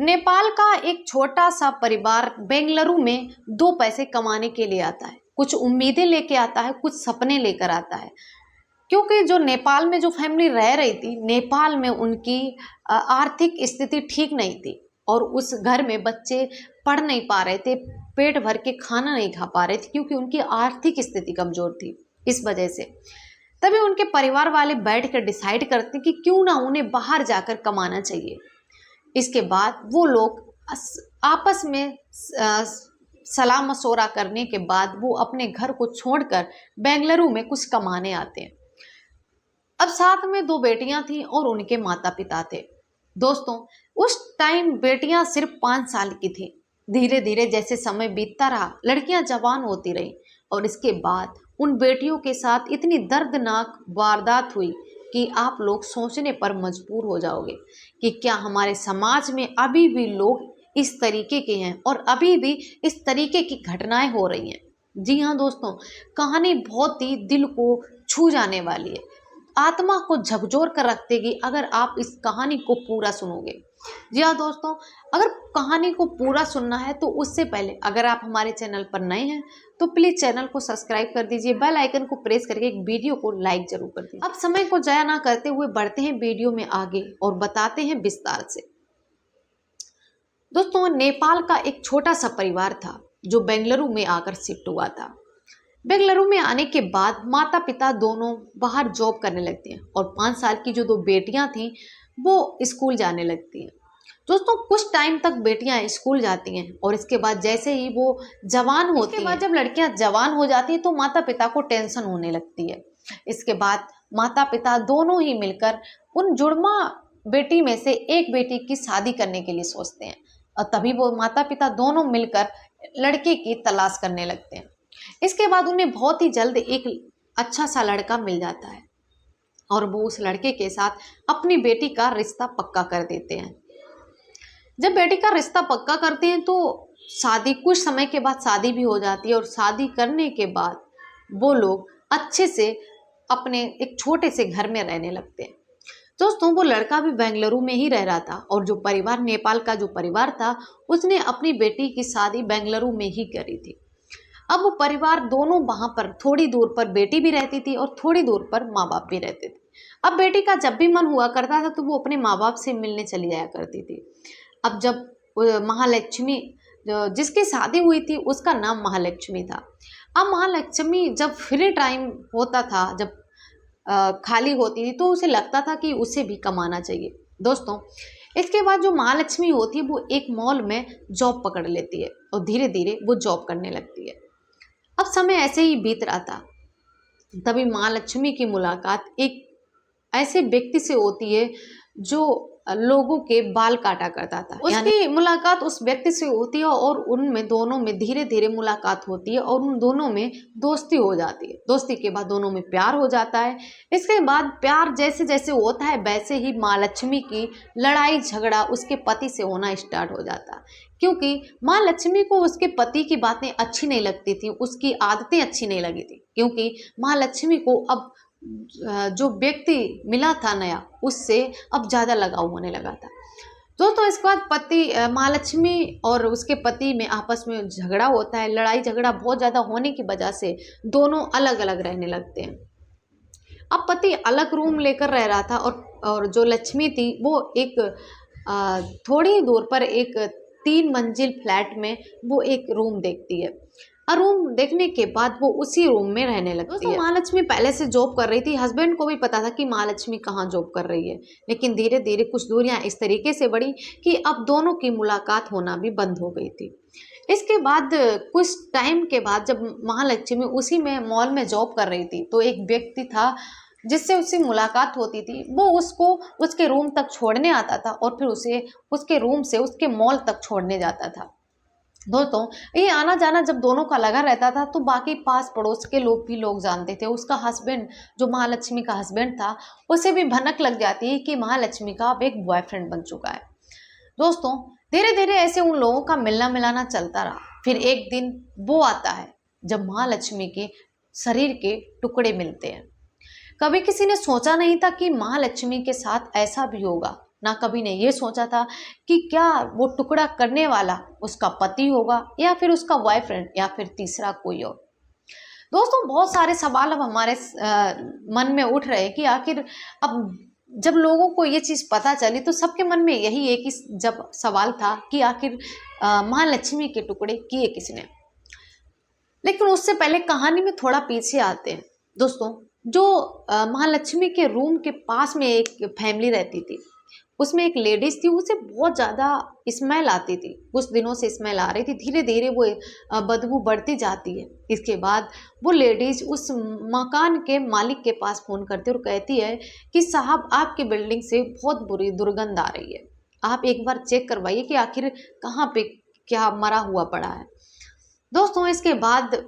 नेपाल का एक छोटा सा परिवार बेंगलुरु में दो पैसे कमाने के लिए आता है। कुछ उम्मीदें लेके आता है, कुछ सपने लेकर आता है। क्योंकि जो नेपाल में जो फैमिली रह रही थी, नेपाल में उनकी आर्थिक स्थिति ठीक नहीं थी और उस घर में बच्चे पढ़ नहीं पा रहे थे, पेट भर के खाना नहीं खा पा रहे थे क्योंकि उनकी आर्थिक स्थिति कमजोर थी। इस वजह से तभी उनके परिवार वाले बैठ कर डिसाइड करते कि क्यों ना उन्हें बाहर जाकर कमाना चाहिए। इसके बाद वो लोग आपस में सलाह मशवरा करने के बाद वो अपने घर को छोड़कर बेंगलुरु में कुछ कमाने आते हैं। अब साथ में दो बेटियां थीं और उनके माता पिता थे। दोस्तों, उस टाइम बेटियां सिर्फ 5 साल की थी। धीरे धीरे जैसे समय बीतता रहा, लड़कियां जवान होती रहीं और इसके बाद उन बेटियों के साथ इतनी दर्दनाक वारदात हुई कि आप लोग सोचने पर मजबूर हो जाओगे कि क्या हमारे समाज में अभी भी लोग इस तरीके के हैं और अभी भी इस तरीके की घटनाएं हो रही हैं। जी हाँ दोस्तों, कहानी बहुत ही दिल को छू जाने वाली है, आत्मा को झकझोर कर रख देगी अगर आप इस कहानी को पूरा सुनोगे। जी हाँ दोस्तों, अगर कहानी को पूरा सुनना है तो उससे पहले अगर आप हमारे चैनल पर नए हैं तो प्लीज चैनल को सब्सक्राइब कर दीजिए, बेल आइकन को प्रेस करके एक वीडियो को लाइक जरूर कर दीजिए। अब समय को जाया ना करते हुए बढ़ते हैं वीडियो में आगे और बताते हैं विस्तार से। दोस्तों, नेपाल का एक छोटा सा परिवार था जो बेंगलुरु में आकर शिफ्ट हुआ था। बेंगलुरु में आने के बाद माता पिता दोनों बाहर जॉब करने लगते हैं और 5 साल की जो दो बेटियां थीं वो स्कूल जाने लगती हैं। दोस्तों, कुछ टाइम तक बेटियां स्कूल जाती हैं और इसके बाद जैसे ही वो जवान होती हैं, जब लड़कियां जवान हो जाती हैं तो माता पिता को टेंशन होने लगती है। इसके बाद माता पिता दोनों ही मिलकर उन जुड़वा बेटी में से एक बेटी की शादी करने के लिए सोचते हैं और तभी वो माता पिता दोनों मिलकर लड़के की तलाश करने लगते हैं। इसके बाद उन्हें बहुत ही जल्द एक अच्छा सा लड़का मिल जाता है और वो उस लड़के के साथ अपनी बेटी का रिश्ता पक्का कर देते हैं। जब बेटी का रिश्ता पक्का करते हैं तो शादी कुछ समय के बाद शादी भी हो जाती है और शादी करने के बाद वो लोग अच्छे से अपने एक छोटे से घर में रहने लगते हैं। दोस्तों, वो लड़का भी बेंगलुरु में ही रह रहा था और जो परिवार, नेपाल का जो परिवार था, उसने अपनी बेटी की शादी बेंगलुरु में ही करी थी। अब वो परिवार दोनों वहां पर थोड़ी दूर पर बेटी भी रहती थी और थोड़ी दूर पर माँ बाप भी रहते थे। अब बेटी का जब भी मन हुआ करता था तो वो अपने माँ बाप से मिलने चली जाया करती थी। अब जब महालक्ष्मी, जिसकी शादी हुई थी, उसका नाम महालक्ष्मी था। अब महालक्ष्मी जब फ्री टाइम होता था, जब खाली होती थी, तो उसे लगता था कि उसे भी कमाना चाहिए। दोस्तों, इसके बाद जो महालक्ष्मी होती है वो एक मॉल में जॉब पकड़ लेती है और धीरे धीरे वो जॉब करने लगती है। अब समय ऐसे ही बीत रहा था, तभी महालक्ष्मी की मुलाकात एक ऐसे व्यक्ति से होती है जो लोगों के बाल काटा करता था। उसकी मुलाकात उस व्यक्ति से होती है और उनमें दोनों में धीरे धीरे मुलाकात होती है और उन दोनों में दोस्ती हो जाती है। दोस्ती के बाद दोनों में प्यार हो जाता है। इसके बाद प्यार जैसे जैसे होता है वैसे ही महालक्ष्मी की लड़ाई झगड़ा उसके पति से होना स्टार्ट हो जाता, क्योंकि महालक्ष्मी को उसके पति की बातें अच्छी नहीं लगती थी, उसकी आदतें अच्छी नहीं लगी थी, क्योंकि महालक्ष्मी को अब जो व्यक्ति मिला था नया, उससे अब ज़्यादा लगाव होने लगा था। दोस्तों, इसके बाद पति, महालक्ष्मी और उसके पति में आपस में झगड़ा होता है। लड़ाई झगड़ा बहुत ज़्यादा होने की वजह से दोनों अलग अलग रहने लगते हैं। अब पति अलग रूम लेकर रह रहा था और जो लक्ष्मी थी वो एक थोड़ी दूर पर एक 3 मंजिल फ्लैट में वो एक रूम देखती है और रूम देखने के बाद वो उसी रूम में रहने लगती है। महालक्ष्मी पहले से जॉब कर रही थी, हस्बैंड को भी पता था कि महालक्ष्मी कहाँ जॉब कर रही है, लेकिन धीरे धीरे कुछ दूरियां इस तरीके से बढ़ी कि अब दोनों की मुलाकात होना भी बंद हो गई थी। इसके बाद कुछ टाइम के बाद जब महालक्ष्मी उसी में मॉल में जॉब कर रही थी तो एक व्यक्ति था जिससे उससे मुलाकात होती थी, वो उसको उसके रूम तक छोड़ने आता था और फिर उसे उसके रूम से उसके मॉल तक छोड़ने जाता था। दोस्तों, ये आना जाना जब दोनों का लगा रहता था तो बाकी पास पड़ोस के लोग भी लोग जानते थे। उसका हस्बैंड, जो महालक्ष्मी का हस्बैंड था, उसे भी भनक लग जाती है कि महालक्ष्मी का अब एक बॉयफ्रेंड बन चुका है। दोस्तों, धीरे धीरे ऐसे उन लोगों का मिलना मिलाना चलता रहा। फिर एक दिन वो आता है जब महालक्ष्मी के शरीर के टुकड़े मिलते हैं। कभी किसी ने सोचा नहीं था कि महालक्ष्मी के साथ ऐसा भी होगा। ना कभी ने ये सोचा था कि क्या वो टुकड़ा करने वाला उसका पति होगा या फिर उसका बॉयफ्रेंड या फिर तीसरा कोई और। दोस्तों बहुत सारे सवाल अब हमारे मन में उठ रहे हैं कि आखिर अब जब लोगों को ये चीज़ पता चली तो सबके मन में यही एक ही जब सवाल था कि आखिर महालक्ष्मी के टुकड़े किए किसने। लेकिन उससे पहले कहानी में थोड़ा पीछे आते हैं दोस्तों। जो महालक्ष्मी के रूम के पास में एक फैमिली रहती थी, उसमें एक लेडीज थी, उसे बहुत ज़्यादा स्मेल आती थी। कुछ दिनों से स्मेल आ रही थी, धीरे धीरे वो बदबू बढ़ती जाती है। इसके बाद वो लेडीज उस मकान के मालिक के पास फ़ोन करती है और कहती है कि साहब आपकी बिल्डिंग से बहुत बुरी दुर्गंध आ रही है, आप एक बार चेक करवाइए कि आखिर कहाँ पे क्या मरा हुआ पड़ा है। दोस्तों इसके बाद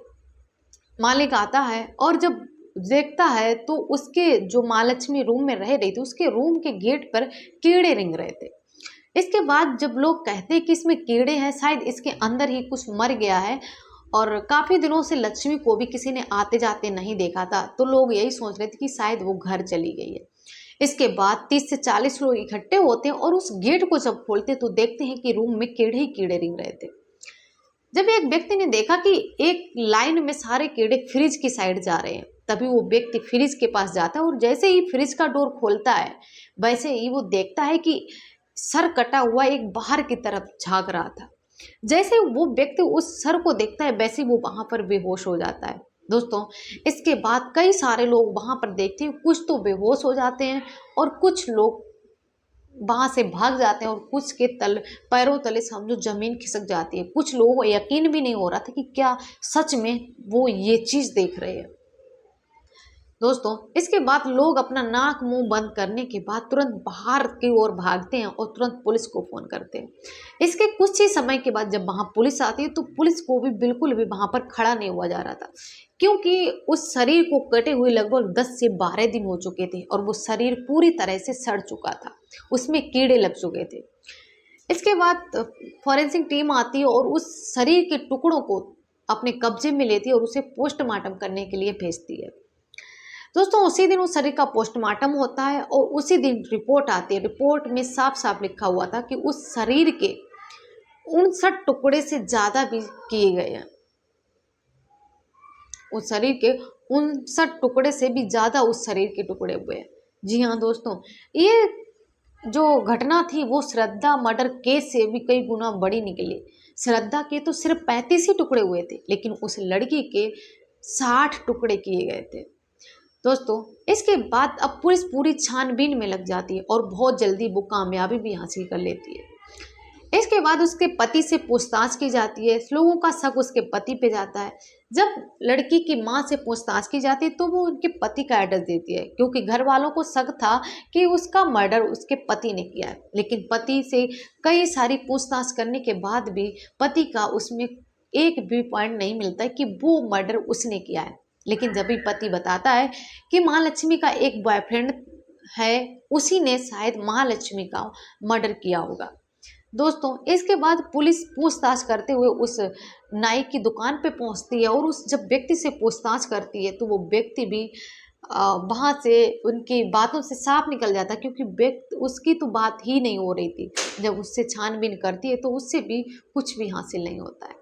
मालिक आता है और जब देखता है तो उसके जो महालक्ष्मी रूम में रह रही थी उसके रूम के गेट पर कीड़े रेंग रहे थे। इसके बाद जब लोग कहते हैं कि इसमें कीड़े हैं, शायद इसके अंदर ही कुछ मर गया है और काफ़ी दिनों से लक्ष्मी को भी किसी ने आते जाते नहीं देखा था, तो लोग यही सोच रहे थे कि शायद वो घर चली गई है। इसके बाद 30 से 40 लोग इकट्ठे होते हैं और उस गेट को जब खोलते तो देखते हैं कि रूम में कीड़े ही कीड़े रेंग रहे थे। जब एक व्यक्ति ने देखा कि एक लाइन में सारे कीड़े फ्रिज की साइड जा रहे हैं, तभी वो व्यक्ति फ्रिज के पास जाता है और जैसे ही फ्रिज का डोर खोलता है वैसे ही वो देखता है कि सर कटा हुआ एक बाहर की तरफ झांक रहा था। जैसे वो व्यक्ति उस सर को देखता है वैसे वो वहां पर बेहोश हो जाता है। दोस्तों इसके बाद कई सारे लोग वहां पर देखते हैं, कुछ तो बेहोश हो जाते हैं और कुछ लोग वहां से भाग जाते हैं और कुछ के पैरों तले समझो जमीन खिसक जाती है। कुछ लोगों को यकीन भी नहीं हो रहा था कि क्या सच में वो ये चीज देख रहे हैं। दोस्तों इसके बाद लोग अपना नाक मुंह बंद करने के बाद तुरंत बाहर की ओर भागते हैं और तुरंत पुलिस को फोन करते हैं। इसके कुछ ही समय के बाद जब वहां पुलिस आती है तो पुलिस को भी बिल्कुल भी वहां पर खड़ा नहीं हुआ जा रहा था, क्योंकि उस शरीर को कटे हुए लगभग 10 से 12 दिन हो चुके थे और वो शरीर पूरी तरह से सड़ चुका था, उसमें कीड़े लग चुके थे। इसके बाद फॉरेंसिक टीम आती है और उस शरीर के टुकड़ों को अपने कब्जे में लेती है और उसे पोस्टमार्टम करने के लिए भेजती है। दोस्तों उसी दिन उस शरीर का पोस्टमार्टम होता है और उसी दिन रिपोर्ट आती है। रिपोर्ट में साफ साफ लिखा हुआ था कि उस शरीर के 59 टुकड़े से ज्यादा भी किए गए हैं। उस शरीर के 59 टुकड़े से भी ज्यादा उस शरीर के टुकड़े हुए हैं। जी हाँ दोस्तों, ये जो घटना थी वो श्रद्धा मर्डर केस से भी कई गुना बड़ी निकली। श्रद्धा के तो सिर्फ 35 ही टुकड़े हुए थे, लेकिन उस लड़की के 60 टुकड़े किए गए थे। दोस्तों इसके बाद अब पुलिस पूरी छानबीन में लग जाती है और बहुत जल्दी वो कामयाबी भी हासिल कर लेती है। इसके बाद उसके पति से पूछताछ की जाती है। लोगों का शक उसके पति पे जाता है। जब लड़की की मां से पूछताछ की जाती है तो वो उनके पति का एड्रेस देती है, क्योंकि घर वालों को शक था कि उसका मर्डर उसके पति ने किया है। लेकिन पति से कई सारी पूछताछ करने के बाद भी पति का उसमें एक भी पॉइंट नहीं मिलता है कि वो मर्डर उसने किया है। लेकिन जब भी पति बताता है कि महालक्ष्मी का एक बॉयफ्रेंड है, उसी ने शायद महालक्ष्मी का मर्डर किया होगा। दोस्तों इसके बाद पुलिस पूछताछ करते हुए उस नाई की दुकान पे पहुंचती है और उस जब व्यक्ति से पूछताछ करती है तो वो व्यक्ति भी वहां से उनकी बातों से साफ निकल जाता है, क्योंकि व्यक्ति उसकी तो बात ही नहीं हो रही थी। जब उससे छानबीन करती है तो उससे भी कुछ भी हासिल नहीं होता है।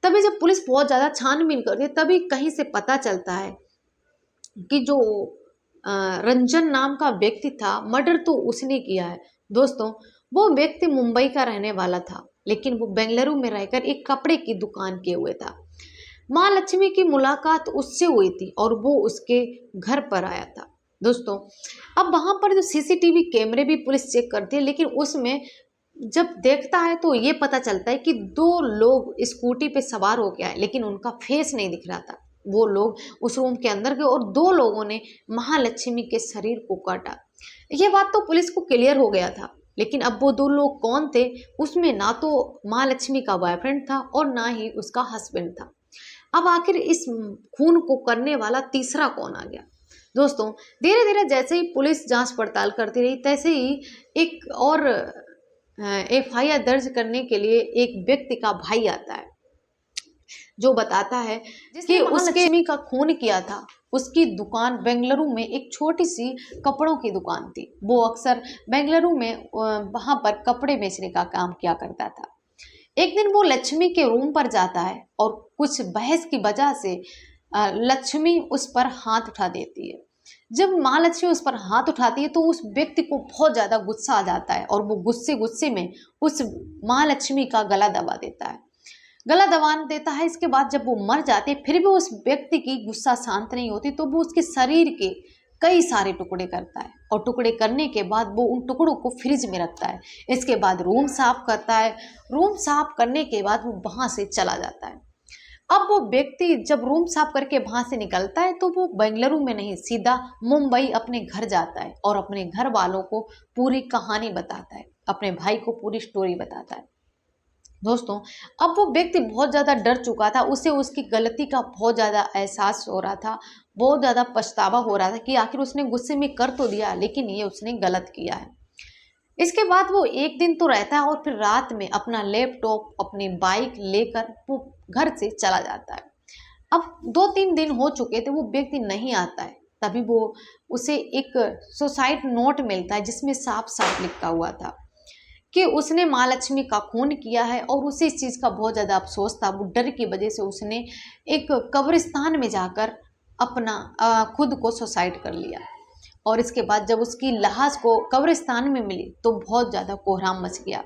तभी जब पुलिस बहुत ज़्यादा छानबीन करती है तभी कहीं से पता चलता है कि जो रंजन नाम का व्यक्ति था, मर्डर तो उसने किया है। दोस्तों वो व्यक्ति मुंबई का रहने वाला था, लेकिन वो बेंगलुरु में रहकर एक कपड़े की दुकान किए हुए था। महालक्ष्मी की मुलाकात उससे हुई थी और वो उसके घर पर आया था। दोस्तों अब वहां पर जो सीसीटीवी कैमरे भी पुलिस चेक करती है, लेकिन उसमें जब देखता है तो ये पता चलता है कि 2 लोग स्कूटी पे सवार हो गया है, लेकिन उनका फेस नहीं दिख रहा था। वो लोग उस रूम के अंदर गए और 2 लोगों ने महालक्ष्मी के शरीर को काटा। ये बात तो पुलिस को क्लियर हो गया था, लेकिन अब वो 2 लोग कौन थे, उसमें ना तो महालक्ष्मी का बॉयफ्रेंड था और ना ही उसका हस्बैंड था। अब आखिर इस खून को करने वाला तीसरा कौन आ गया। दोस्तों धीरे धीरे जैसे ही पुलिस जांच पड़ताल करती रही, तैसे ही एक और FIR दर्ज करने के लिए एक व्यक्ति का भाई आता है, जो बताता है कि उसके महालक्ष्मी का खून किया था उसकी दुकान बेंगलुरु में एक छोटी सी कपड़ों की दुकान थी। वो अक्सर बेंगलुरु में वहाँ पर कपड़े बेचने का काम किया करता था। एक दिन वो लक्ष्मी के रूम पर जाता है और कुछ बहस की वजह से लक्ष्मी उस पर हाथ उठा देती है। जब माँ लक्ष्मी उस पर हाथ उठाती है तो उस व्यक्ति को बहुत ज़्यादा गुस्सा आ जाता है और वो गुस्से गुस्से में उस माँ लक्ष्मी का गला दबा देता है। गला दबा देता है। इसके बाद जब वो मर जाते हैं फिर भी उस व्यक्ति की गुस्सा शांत नहीं होती, तो वो उसके शरीर के कई सारे टुकड़े करता है और टुकड़े करने के बाद वो उन टुकड़ों को फ्रिज में रखता है। इसके बाद रूम साफ करता है। रूम साफ करने के बाद वो वहाँ से चला जाता है। अब वो व्यक्ति जब रूम साफ करके वहाँ से निकलता है तो वो बेंगलुरु में नहीं, सीधा मुंबई अपने घर जाता है और अपने घर वालों को पूरी कहानी बताता है, अपने भाई को पूरी स्टोरी बताता है। दोस्तों, अब वो व्यक्ति बहुत ज़्यादा डर चुका था। उसे उसकी गलती का बहुत ज़्यादा एहसास हो रहा था, बहुत ज़्यादा पछतावा हो रहा था कि आखिर उसने गुस्से में कर तो दिया लेकिन ये उसने गलत किया है। इसके बाद वो एक दिन तो रहता है और फिर रात में अपना लैपटॉप, अपनी बाइक लेकर वो घर से चला जाता है। अब 2-3 दिन हो चुके थे, वो व्यक्ति नहीं आता है। तभी वो उसे एक सुसाइड नोट मिलता है जिसमें साफ साफ लिखा हुआ था कि उसने माँ लक्ष्मी का खून किया है और उसे इस चीज़ का बहुत ज़्यादा अफसोस था। वो डर की वजह से उसने एक कब्रिस्तान में जाकर अपना खुद को सुसाइड कर लिया। और इसके बाद जब उसकी लाश को कब्रिस्तान में मिली तो बहुत ज़्यादा कोहराम मच गया।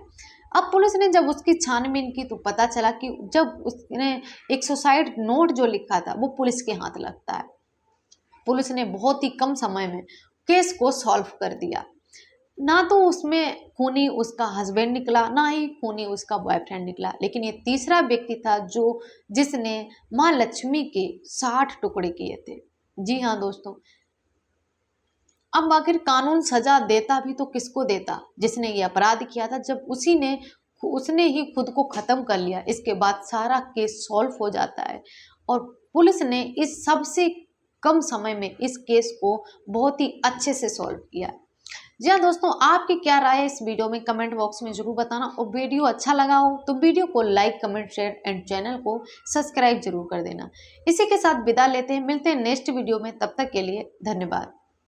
अब पुलिस ने जब उसकी छानबीन की तो पता चला कि जब उसने एक सुसाइड नोट जो लिखा था वो पुलिस के हाथ लगता है। पुलिस ने बहुत ही कम समय में केस को सॉल्व कर दिया। ना तो उसमें खूनी उसका हस्बैंड निकला, ना ही खूनी उसका बॉयफ्रेंड निकला, लेकिन ये तीसरा व्यक्ति था जो जिसने माँ लक्ष्मी के 60 टुकड़े किए थे। जी हाँ दोस्तों, अब आखिर कानून सजा देता भी तो किसको देता? जिसने ये अपराध किया था। जब उसने ही खुद को खत्म कर लिया, इसके बाद सारा केस सॉल्व हो जाता है और पुलिस ने इस सबसे कम समय में इस केस को बहुत ही अच्छे से सॉल्व किया। जी हाँ दोस्तों, आपकी क्या राय है इस वीडियो में कमेंट बॉक्स में जरूर बताना। और वीडियो अच्छा लगा हो तो वीडियो को like, comment, share and channel को सब्सक्राइब जरूर कर देना। इसी के साथ विदा लेते हैं, मिलते हैं नेक्स्ट वीडियो में। तब तक के लिए धन्यवाद।